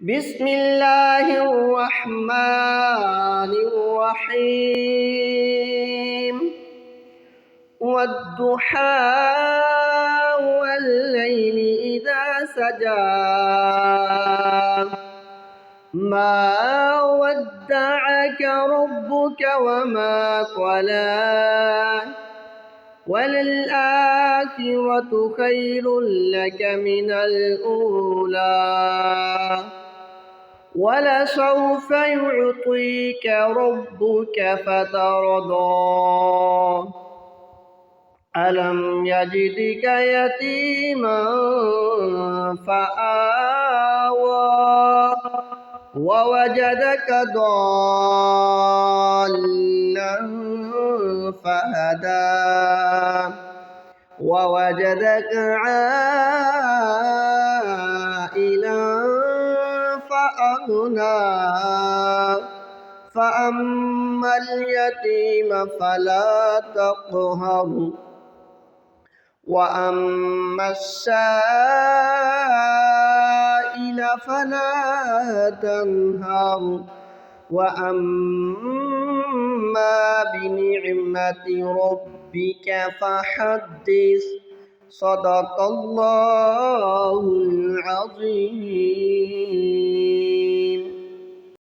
بسم الله الرحمن الرحيم والضحى والليل إذا سجى ما ودعك ربك وما قلى وللآخرة خير لك من الأولى ولسوف يعطيك ربك فترضى ألم يجدك يتيما فآوى ووجدك ضالا فهدى ووجدك عائلا فأغنى فأما اليتيم فلا تقهر وأما السائل فلا تنهر وأما بنعمة ربك فحدث صدق الله العظيم.